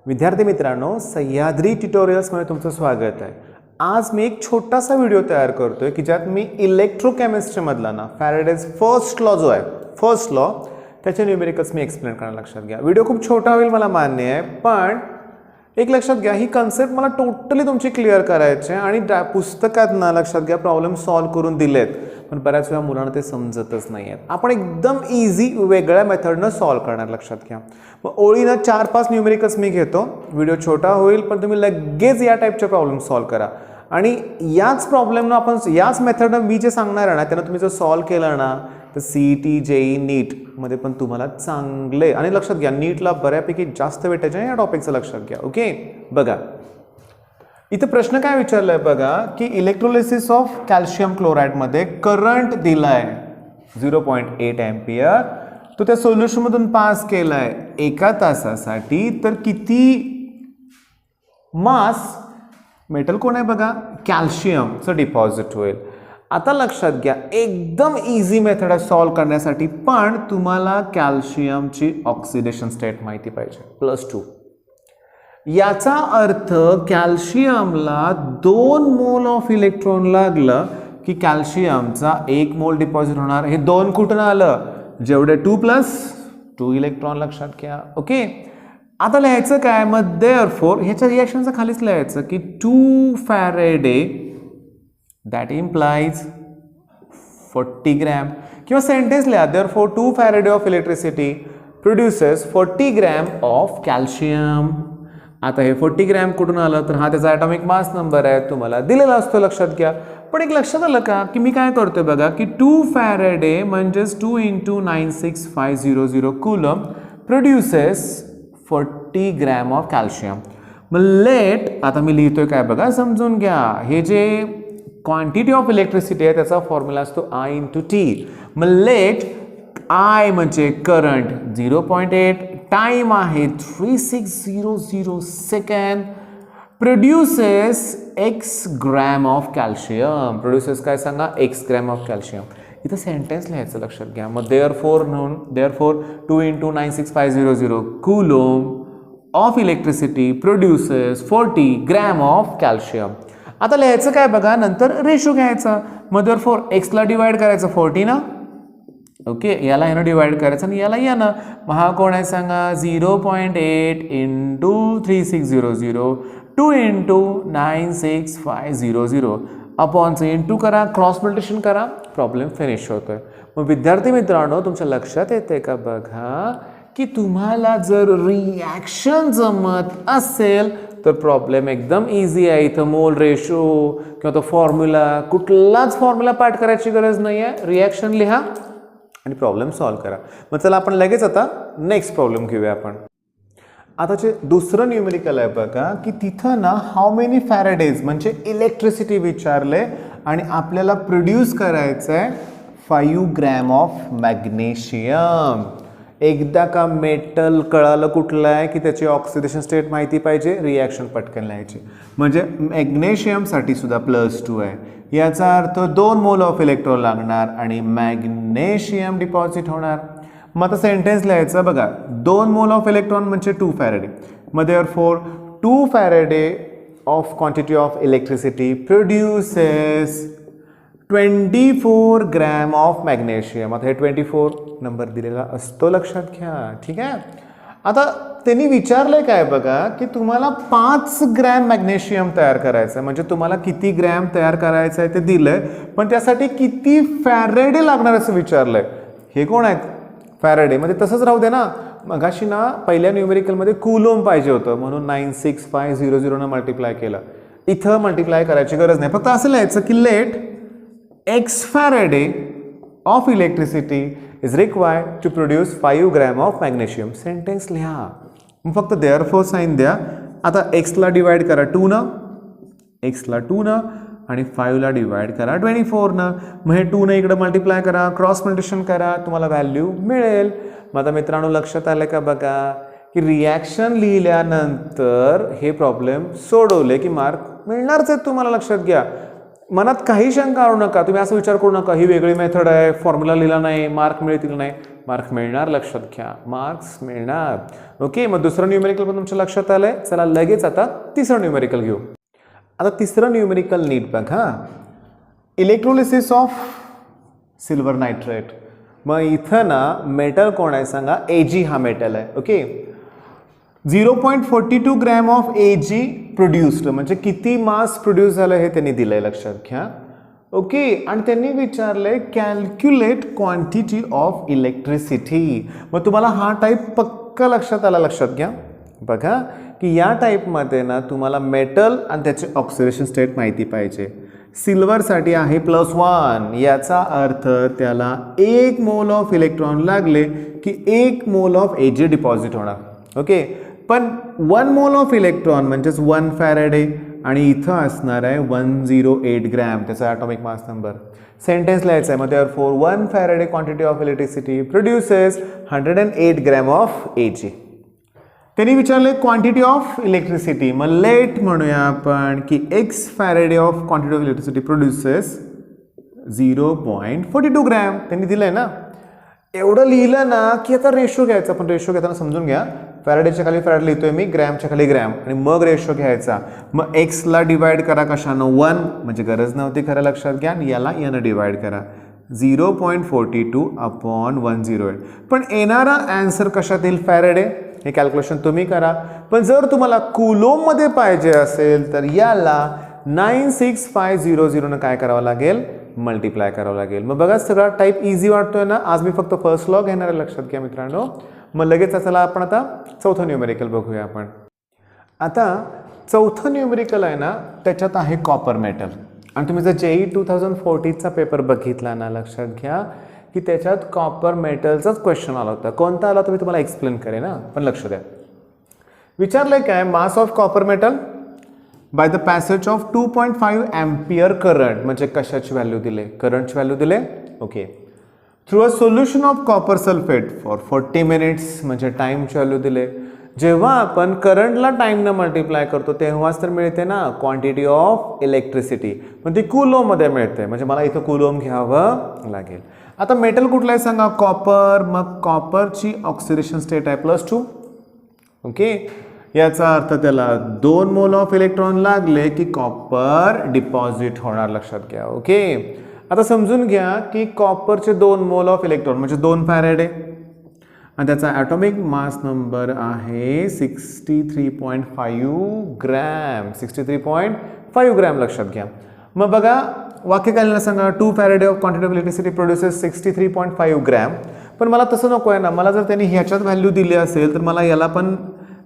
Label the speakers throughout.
Speaker 1: विद्यार्थी मित्रांनो, सह्याद्री ट्युटोरियल्समध्ये तुमचं स्वागत आहे। आज मी एक छोटासा व्हिडिओ तयार करतोय की ज्यात मी इलेक्ट्रोकेमिस्ट्री मधला ना फॅरेडेज फर्स्ट लॉ जो आहे, फर्स्ट लॉ त्याचे न्यूमेरिकल्स मी एक्सप्लेन करणार। लक्षात घ्या, व्हिडिओ खूप छोटा होईल मला मान्य आहे, पण एक लक्षात घ्या, ही कन्सेप्ट मला टोटली तुमची क्लिअर करायची आहे। आणि पुस्तकात ना लक्षात घ्या प्रॉब्लेम सॉल्व्ह करून दिलेत, पण बऱ्याच वेळा मुलांना ते समजतच नाही आहेत। आपण एकदम इझी वेगळ्या मेथडनं सॉल्व्ह करणार। लक्षात घ्या, मग ओळीनं 4-5 न्यूमेरिकल्स मी घेतो, व्हिडिओ छोटा होईल, पण तुम्ही लगेच या टाईपचे प्रॉब्लेम सॉल्व्ह करा। आणि याच प्रॉब्लेमनं आपण याच मेथडनं मी जे सांगणार आहे ना त्यानं तुम्ही जर सॉल्व्ह केलं ना तर CET JEE नीट मध्ये पण तुम्हाला चांगले, आणि लक्षात घ्या नीटला बऱ्यापैकी जास्त वेटेज आहे या टॉपिकचं। लक्षात घ्या, ओके। बघा इथे प्रश्न काय विचारलाय बघा की इलेक्ट्रोलिसिस ऑफ कॅल्शियम क्लोराइड मध्ये करंट दिलाय 0.8 एम्पियर, तो त्या सोल्युशन मधून पास केलाय 1 तासासाठी, तर किती मास मेटल कोण आहे बघा, कॅल्शियमचं डिपॉझिट होईल। आता लक्षात घ्या, एकदम इझी मेथड आहे सॉल्व्ह करण्यासाठी, पण तुम्हाला कॅल्शियमची ऑक्सिडेशन स्टेट माहिती पाहिजे +2। याचा अर्थ कॅल्शियमला 2 मोल ऑफ इलेक्ट्रॉन लागलं की कॅल्शियमचा 1 मोल डिपॉझिट होणार। हे 2 कुठून आलं, जेवढे 2 + 2 इलेक्ट्रॉन। लक्षात घ्या, ओके। आता लिहायचं काय, मग देअरफॉर ह्याच्या रिएक्शनचं खालीच लिहायचं की 2 फॅरेडे दॅट इम्प्लाइज 40 ग्रॅम, किंवा सेंटेन्स लिहा, therefore 2 Faraday of electricity produces 40 gram of calcium. आता हे 40 ग्रॅम कुठून आलं, तर हा त्याचा ॲटॉमिक मास नंबर आहे, तुम्हाला दिलेला असतो। लक्षात घ्या, पण एक लक्षात आलं का की मी काय करतोय बघा की 2 फॅरेडे म्हणजेच 2 × 96500 coulomb produces 40 gram of calcium. मग लेट, आता मी लिहितोय काय बघा, समजून घ्या, हे जे क्वांटिटी ऑफ इलेक्ट्रिसिटी आहे त्याचा फॉर्म्युला असतो I × T। मग लेट I म्हणजे करंट 0.8, टाइम आहे 3600 second, produces x gram of calcium. Produces काय सांगा, x ग्रॅम ऑफ कॅल्शियम। इथं सेंटेन्स लिहायचं, लक्षात घ्या। मग therefore 2 × 96500 coulomb of electricity produces 40 gram of calcium. आता लिहायचं काय बघा, नंतर रेशो घ्यायचा। मग देअरफॉर x ला डिवाइड करायचं 40 ना, ओके, याला यानं डिवाइड करायचं आणि याला यानं। मग हा कोण आहे सांगा, 0.8 × 3600 2 × 96500 अपॉनचं इंटू करा, क्रॉस मल्टिप्लिकेशन करा, प्रॉब्लेम फिनिश होतोय। मग विद्यार्थी मित्रांनो, तुमच्या लक्षात येते का बघा की तुम्हाला जर रिॲक्शन जमत असेल तर प्रॉब्लेम एकदम इझी आहे। इथं मोल रेशो किंवा तो फॉर्म्युला, कुठलाच फॉर्म्युला पाठ करायची गरज नाही आहे, रिॲक्शन लिहा आणि प्रॉब्लेम सॉल्व्ह करा। मग चला आपण लगेच आता नेक्स्ट प्रॉब्लेम घेऊया आपण। आताचे दुसरं न्यूमेरिकल आहे बघा की तिथं ना हाऊ मेनी फॅरेडेज म्हणजे इलेक्ट्रिसिटी विचारले आणि आपल्याला प्रोड्यूस करायचं आहे 5 ग्रॅम ऑफ मॅग्नेशियम। एकदा का मेटल कळालं कुठलं आहे की त्याची ऑक्सिडेशन स्टेट माहिती पाहिजे, रिॲक्शन पटकन लिहायची। म्हणजे मॅग्नेशियमसाठी सुद्धा +2 आहे, याचा अर्थ 2 मोल ऑफ इलेक्ट्रॉन लागणार आणि मॅग्नेशियम डिपॉझिट होणार। मग आता सेंटेन्स लिहायचं बघा, 2 मोल ऑफ इलेक्ट्रॉन म्हणजे 2 फॅरेडे। मग therefore 2 Faraday of quantity of electricity produces 24 gram of magnesium. आता हे 24 नंबर दिलेला असतो, लक्षात घ्या, ठीक आहे। आता त्यांनी विचारलंय काय बघा की तुम्हाला 5 ग्रॅम मॅग्नेशियम तयार करायचं आहे, म्हणजे तुम्हाला किती ग्रॅम तयार करायचं आहे ते दिलंय, पण त्यासाठी किती फॅरेडे लागणार असं विचारलंय। हे कोण आहेत, फॅरेडे, म्हणजे तसंच राहू दे ना, मगाशी ना पहिल्या न्यूमेरिकलमध्ये कूलोम पाहिजे होतं म्हणून 96500 न मल्टिप्लाय केलं, इथं मल्टिप्लाय करायची गरज नाही, फक्त असं लिहायचं की let x faraday of electricity is required to produce 5 gram of magnesium. Sentence लिहा, मग फक्त देअरफॉर साइन द्या। आता x ला डिवाइड करा 2 न, x ला 2 न, आणि 5 ला डिवाइड करा 24 न। मग हे 2 ने इकडे मल्टिप्लाय करा, क्रॉस मल्टिप्लिकेशन करा, तुम्हाला व्हॅल्यू मिळेल। मग आता मित्रांनो लक्षात आलं का बघा की रिॲक्शन लिहिल्यानंतर हे प्रॉब्लेम सोडवले की मार्क मिळणारच आहेत तुम्हाला। लक्षात घ्या, मनात काही शंका आणू नका, तुम्ही असं विचार करू नका ही वेगळी मेथड आहे, फॉर्म्युला लिहिला नाही, मार्क मिळतील नाही. मार्क मिळणार, लक्षात घ्या, मार्क्स मिळणार. ओके, मग दुसरं न्यूमेरिकल पण तुमच्या लक्षात आलंय. चला लगेच आता तिसरं न्यूमेरिकल घेऊ. आता तिसरं न्यूमेरिकल नीट बघा, इलेक्ट्रोलिसिस ऑफ सिल्वर नायट्रेट. मग इथं ना मेटल कोण आहे सांगा, Ag हा मेटल आहे. Okay, 0.42 gram of Ag produced, म्हणजे किती मास प्रोड्यूस झालं हे त्यांनी दिलंय, लक्षात घ्या. ओके, आणि त्यांनी विचारलंय कॅल्क्युलेट क्वांटिटी ऑफ इलेक्ट्रिसिटी. मग तुम्हाला हा टाईप पक्का लक्षात आला, लक्षात घ्या. बघा की या टाईपमध्ये ना तुम्हाला मेटल आणि त्याचे ऑक्सिडेशन स्टेट माहिती पाहिजे. सिल्वरसाठी आहे +1, याचा अर्थ त्याला 1 मोल ऑफ इलेक्ट्रॉन लागले की 1 मोल ऑफ Ag डिपॉझिट होणार. ओके, पण 1 मोल ऑफ इलेक्ट्रॉन म्हणजेच 1 फॅरेडे, आणि इथं असणार आहे 108 ग्रॅम त्याचा ॲटॉमिक मास नंबर. सेंटेन्स लिहायचा आहे, मग therefore 1 Faraday quantity of electricity produces 108 gram of Ag. त्यांनी विचारले क्वांटिटी ऑफ इलेक्ट्रिसिटी, मग लेट म्हणूया आपण की x faraday of quantity of electricity produces 0.42 gram. त्यांनी दिलंय ना. एवढं लिहिलं ना की आता रेशो घ्यायचा, पण रेशो घेताना समजून घ्या, फॅरेडेच्या खाली फॅरेड लिहितोय मी, ग्रॅमच्या खाली ग्रॅम, आणि मग रेशो घ्यायचा. मग एक्सला डिवाइड करा कशानं, 1, म्हणजे गरज नव्हती खरं, लक्षात घ्या. आणि याला यानं डिवाइड करा, 0.42 अपॉन 108. पण येणारा आन्सर कशात येईल, फॅरेडे. हे कॅल्क्युलेशन तुम्ही करा. पण जर तुम्हाला कुलोममध्ये पाहिजे असेल तर याला 96500 काय करावं लागेल, मल्टिप्लाय करावं लागेल. मग बघा सगळा टाईप इझी वाटतोय ना. आज मी फक्त फर्स्ट लॉ घेणार आहे, लक्षात घ्या मित्रांनो. मग लगेच चला आपण आता चौथं न्यूमेरिकल बघूया आपण. आता चौथं न्यूमेरिकल आहे ना, त्याच्यात आहे कॉपर मेटल. आणि तुम्ही जर JEE 2014चा पेपर बघितला ना, लक्षात घ्या की त्याच्यात कॉपर मेटलचाच क्वेश्चन आला होता. कोणता आला तुम्ही तुम्हाला एक्सप्लेन करेन ना, पण लक्ष द्या. विचारलंय काय, mass of copper metal by the passage of 2.5 ampere current, म्हणजे कशाची व्हॅल्यू दिले, करंटची व्हॅल्यू दिले. Okay, through a solution of copper sulphate for 40 minutes, म्हणजे टाईमची व्हॅल्यू दिले. जेव्हा आपण करंटला टाईमनं मल्टिप्लाय करतो तेव्हाच तर मिळते ना क्वांटिटी ऑफ इलेक्ट्रिसिटी, पण ती कुलोममध्ये मिळते, म्हणजे मला इथं कुलोम घ्यावं लागेल. आता मेटल कुठलं आहे सांगा, कॉपर. मग कॉपरची ऑक्सिडेशन स्टेट आहे +2. ओके, याचा अर्थ त्याला 2 मोल ऑफ इलेक्ट्रॉन लागले की कॉपर डिपॉझिट होणार, लक्षात घ्या. ओके, आता समजून घ्या की कॉपरचे 2 मोल ऑफ इलेक्ट्रॉन म्हणजे 2 फॅरेडे, आणि त्याचा ॲटॉमिक मास नंबर आहे 63.5 ग्रॅम. 63.5 ग्रॅम, लक्षात घ्या. मग बघा वाक्य काय लिहिलं सांगा, 2 Faraday of quantity of electricity produces 63.5 gram. पण मला तसं नको आहे ना, मला जर त्यांनी ह्याच्यात व्हॅल्यू दिली असेल तर मला याला पण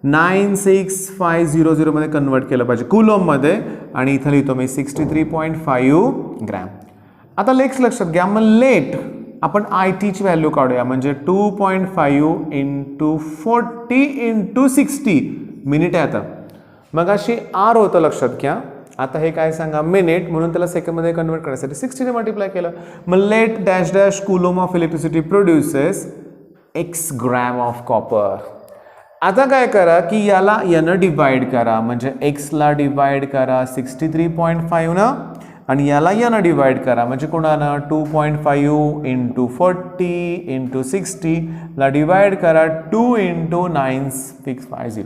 Speaker 1: 96500 मध्ये कन्वर्ट केलं पाहिजे कुलोममध्ये, आणि इथं लिहितो मी 63.5 ग्रॅम. आता लेट्स लक्षात घ्या. मग लेट आपण ITची व्हॅल्यू काढूया, म्हणजे 2.5 × 40 × 60 मिनिट आहे. आता मग अशी R होतं, लक्षात घ्या. आता हे काय सांगा, मिनिट, म्हणून त्याला सेकंडमध्ये कन्वर्ट करण्यासाठी 60 ने मल्टिप्लाय केलं. मग let dash dash coulomb of electricity produces x gram of copper. आता काय करा की याला यानं डिवाइड करा, म्हणजे एक्सला डिवाइड करा 63.5 न, आणि याला यानं डिवाइड करा, म्हणजे कोणाला 2.5 × 40 × 60 ला डिवाइड करा 2 × 9650.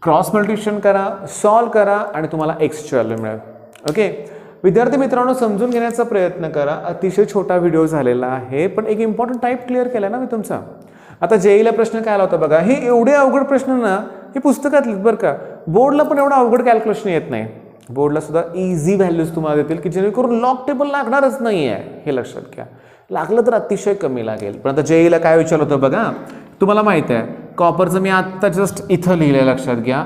Speaker 1: क्रॉस मल्टिप्लिकेशन करा, सॉल्व करा, आणि तुम्हाला एक्सची व्हॅल्यू मिळेल. ओके, विद्यार्थी मित्रांनो समजून घेण्याचा प्रयत्न करा. अतिशय छोटा व्हिडिओ झालेला आहे, पण एक इम्पॉर्टंट टाईप क्लिअर केला ना मी तुमचा. आता JEEला प्रश्न काय आला होता बघा, हे एवढे अवघड प्रश्न ना हे पुस्तकातले बरं का, बोर्डला पण एवढं अवघड कॅल्क्युलेशन येत नाही. बोर्डला सुद्धा इझी व्हॅल्यूज तुम्हाला देतील की जेणेकरून लॉग टेबल लागणारच नाही आहे, हे लक्षात घ्या. लागलं तर अतिशय कमी लागेल. पण आता JEEला काय विचारलं होतं बघा, तुम्हाला माहिती आहे कॉपरचं मी आत्ता जस्ट इथं लिहिलं, लक्षात घ्या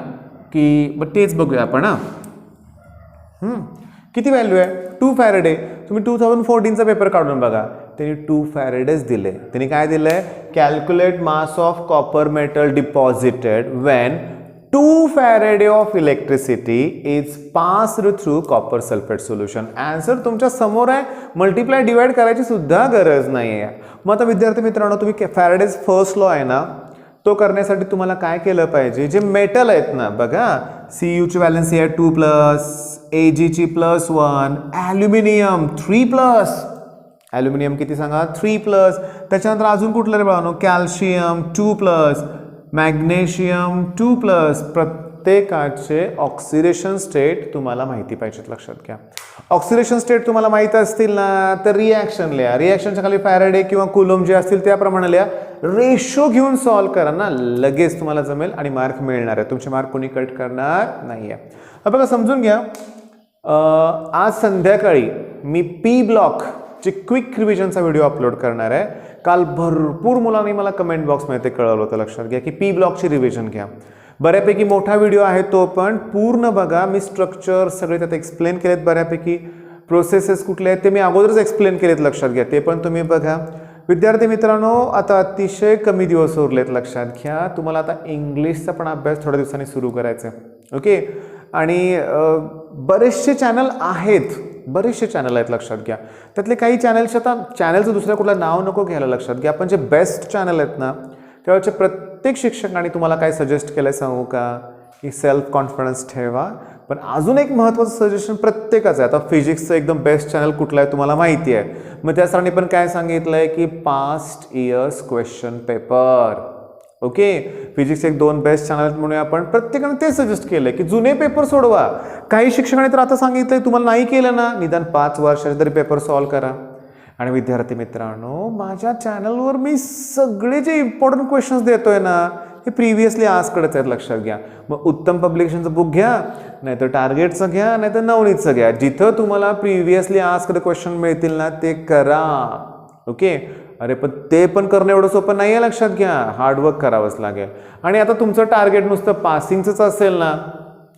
Speaker 1: की बट तेच बघूया आपण. किती व्हॅल्यू आहे, 2 फॅरेडे. तुम्ही 2014चा पेपर काढून बघा, त्यांनी 2 फॅरेडेज दिले. त्यांनी काय दिलंय, calculate mass of copper metal deposited when 2 Faraday of electricity is passed through copper sulphate solution. Answer तुमच्या समोर आहे, मल्टिप्लाय डिवाइड करायची सुद्धा गरज नाही आहे. मग आता विद्यार्थी मित्रांनो, तुम्ही फॅरेडेज फर्स्ट लॉ आहे ना, तो करण्यासाठी तुम्हाला काय केलं पाहिजे, जे मेटल आहेत ना बघा, Cu ची व्हॅलेन्सी आहे 2+, Ag ची +1, ॲल्युमिनियम 3+, ॲल्युमिनियम किती सांगा 3+, त्याच्यानंतर अजून कुठलं रे बाळांनो, कॅल्शियम 2+, मॅग्नेशियम 2+. प्रत्येकाचे ऑक्सिडेशन स्टेट तुम्हाला माहिती पाहिजेत, लक्षात घ्या. ऑक्सिडेशन स्टेट तुम्हाला माहिती असतील ना तर रिॲक्शन लिहा, रिॲक्शनच्या खाली फॅरेडे किंवा कुलोम जे असतील त्याप्रमाणे लिहा, रेशो घेऊन सॉल्व्ह करा ना, लगेच तुम्हाला जमेल आणि मार्क मिळणार आहे. तुमचे मार्क कोणी कट करणार नाही आहे. बघा समजून घ्या, आज संध्याकाळी मी पी ब्लॉक ची क्विक रिव्हिजनचा व्हिडिओ अपलोड करणार आहे. काल भरपूर मुलांनी मला कमेंट बॉक्समध्ये ते कळवलं होतं, लक्षात घ्या की पी ब्लॉकची रिव्हिजन घ्या. बऱ्यापैकी मोठा व्हिडिओ आहे तो, पण पूर्ण बघा. मी स्ट्रक्चर सगळे त्यात एक्सप्लेन केलेत बऱ्यापैकी. प्रोसेसेस कुठले आहेत ते मी अगोदरच एक्सप्लेन केलेत, लक्षात घ्या, ते पण तुम्ही बघा. विद्यार्थी मित्रांनो, आता अतिशय कमी दिवस उरलेत, लक्षात घ्या. तुम्हाला आता इंग्लिशचा पण अभ्यास थोड्या दिवसांनी सुरू करायचा आहे, ओके. आणि बरेचसे चॅनल आहेत, लक्षात घ्या. त्यातले काही चॅनल्स, आता चॅनलचं दुसऱ्या कुठलं नाव नको घ्यायला, लक्षात घ्या, पण जे बेस्ट चॅनल आहेत ना त्यावेळेचे प्रत्येक शिक्षकांनी तुम्हाला काय सजेस्ट केलंय सांगू का, की सेल्फ कॉन्फिडन्स ठेवा. पण अजून एक महत्त्वाचं सजेशन प्रत्येकाचं आहे. आता फिजिक्सचं एकदम बेस्ट चॅनल कुठलं आहे तुम्हाला माहिती आहे, मग त्या सरांनी पण काय सांगितलं आहे की past years question paper, okay. Physics एक 2 बेस्ट चॅनल म्हणून आपण प्रत्येकाने ते सजेस्ट केलं की जुने पेपर सोडवा. काही शिक्षकांनी तर आता सांगितलंय तुम्हाला नाही केलं ना निदान 5 वर्षाचे तरी पेपर सॉल्व्ह करा. आणि विद्यार्थी मित्रांनो, माझ्या चॅनलवर मी सगळे जे इम्पॉर्टंट क्वेश्चन्स देतोय ना हे प्रिव्हियसली आजकडेच आहेत, लक्षात घ्या. मग उत्तम पब्लिकेशनचं बुक घ्या, नाहीतर टार्गेटचं घ्या, नाहीतर नवनीतचं घ्या. जिथं तुम्हाला प्रिव्हियसली आजकडे क्वेश्चन मिळतील ना ते करा, ओके. अरे पण ते पण करणं एवढं सोपं नाही आहे, लक्षात घ्या. हार्डवर्क करावंच लागेल. आणि आता तुमचं टार्गेट नुसतं पासिंगचंच असेल ना,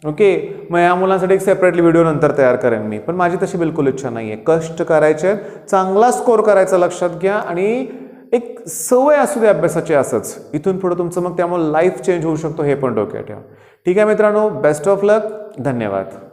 Speaker 1: ओके, मग या मुलांसाठी एक सेपरेटली व्हिडिओ नंतर तयार करेन मी. पण माझी तशी बिलकुल इच्छा नाही आहे. कष्ट करायचे, चांगला स्कोर करायचा, लक्षात घ्या. आणि एक सवय असू दे अभ्यासाची असंच. इथून पुढे तुमचं मग त्यामुळे लाईफ चेंज होऊ शकतो, हे पण डोक्यात ठेवा. ठीक आहे मित्रांनो, बेस्ट ऑफ लक. धन्यवाद.